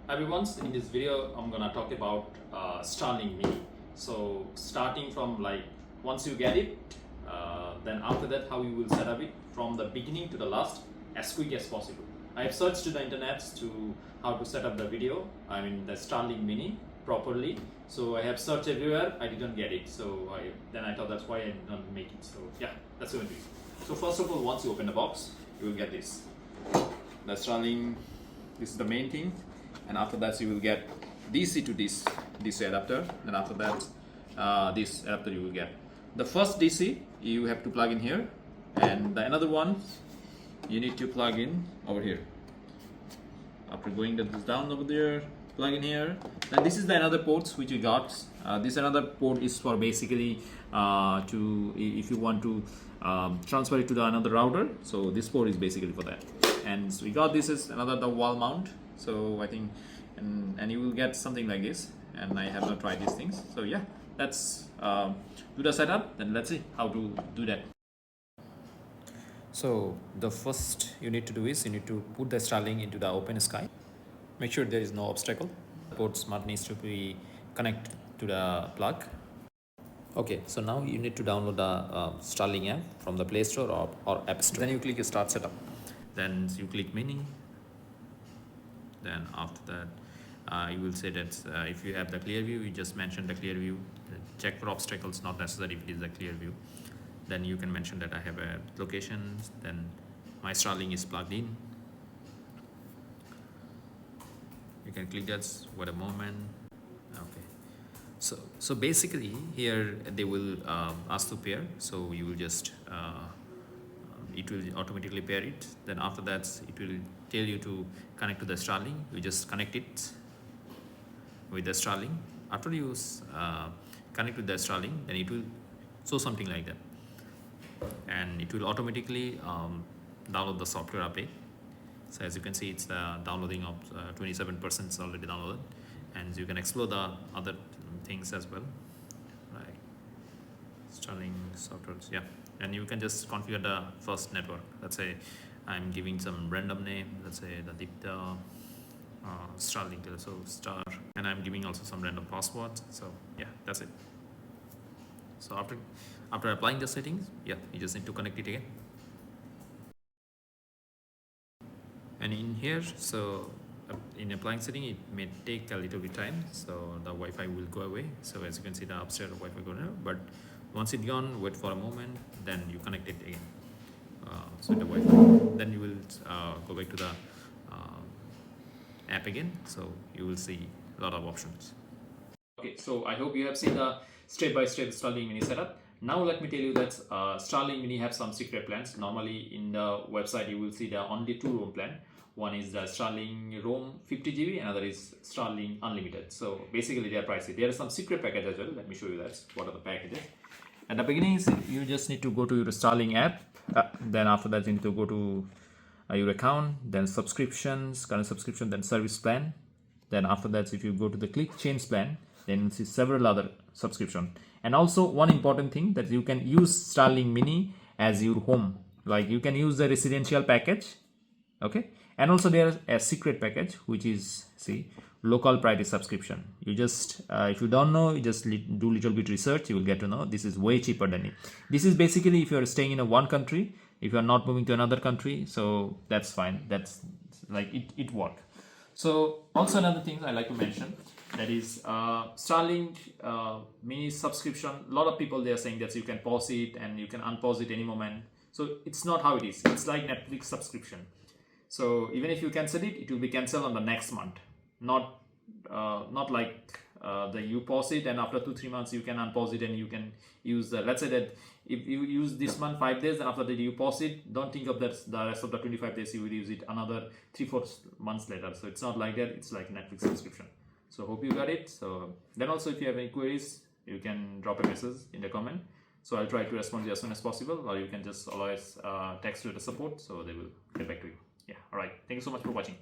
Everyone, in this video I'm gonna talk about Starlink Mini. So starting from once you get it, then after that how you will set up it from the beginning to the last as quick as possible. I have searched to the internet to how to set up the video, the Starlink Mini properly. So I have searched everywhere, I didn't get it. So I thought that's why I didn't make it. So yeah, that's going to be. So first of all, once you open the box, you will get this. The Starlink, this is the main thing. And after that you will get DC to this adapter. Then after that this adapter you will get. The first DC you have to plug in here, and the another one you need to plug in over here. After going this down over there, plug in here. Then this is the another ports which you got. This another port is for basically to if you want to transfer it to the another router. So this port is basically for that. And so we got this is another the wall mount. So I think and you will get something like this, and I have not tried these things. So yeah, let's do the setup, then let's see how to do that. So the first you need to do is you need to put the Starlink into the open sky. Make sure there is no obstacle. The port smart needs to be connected to the plug. Okay, so now you need to download the Starlink app from the Play Store or App Store. Then you click Start Setup. Then you click Mini. Then after that you will say that if you have the clear view, you just mention the clear view. Check for obstacles, not necessary if it is a clear view. Then you can mention that I have a location, then my Starlink is plugged in. You can click that for a moment. Okay, so basically here they will ask to pair, so you will just it will automatically pair it. Then after that it will tell you to connect to the Starlink. You just connect it with the Starlink. After you connect with the Starlink, then it will show something like that, and it will automatically download the software update. So as you can see, it's the downloading of 27% is already downloaded, and you can explore the other things as well, right? Starlink software, yeah. And you can just configure the first network. Let's say I'm giving some random name, let's say the Dipta Starlink, so star, and I'm giving also some random password. So yeah, that's it. So after applying the settings, yeah, you just need to connect it again. And in here, so in applying setting, it may take a little bit time, so the Wi-Fi will go away. So as you can see, the upstairs Wi-Fi going away, but once it's gone, wait for a moment, then you connect it again. So the Wi-Fi, then you will go back to the app again, so you will see a lot of options. Okay, so I hope you have seen the step-by-step Starlink Mini setup. Now let me tell you that Starlink Mini have some secret plans. Normally in the website you will see the only two roam plan. One is the Starlink Roam 50 GB, another is Starlink Unlimited. So basically they are pricey. There are some secret package as well. Let me show you that. What are the packages? At the beginning, you just need to go to your Starlink app. Then after that, you need to go to your account, then subscriptions, current subscription, then service plan. Then after that, if you go to the click change plan, then you see several other subscription. And also one important thing that you can use Starlink Mini as your home. Like you can use the residential package, okay? And also there's a secret package which is local priority subscription. You just if you don't know, you just do little bit research, you will get to know this is way cheaper than it. This is basically if you're staying in one country, if you're not moving to another country, so that's fine. That's like it work. So also another thing I like to mention, that is Starlink Mini subscription. A lot of people they are saying that you can pause it and you can unpause it any moment. So it's not how it is. It's like Netflix subscription. So even if you cancel it, it will be cancelled on the next month. Not like you pause it and after 2-3 months you can unpause it and you can use the, let's say that if you use this month 5 days and after that you pause it, don't think of that the rest of the 25 days you will use it another 3-4 months later. So it's not like that. It's like Netflix subscription. So hope you got it. So then also if you have any queries, you can drop a message in the comment. So I'll try to respond to you as soon as possible, or you can just always text to the support, so they will get back to you. Yeah, all right. Thank you so much for watching.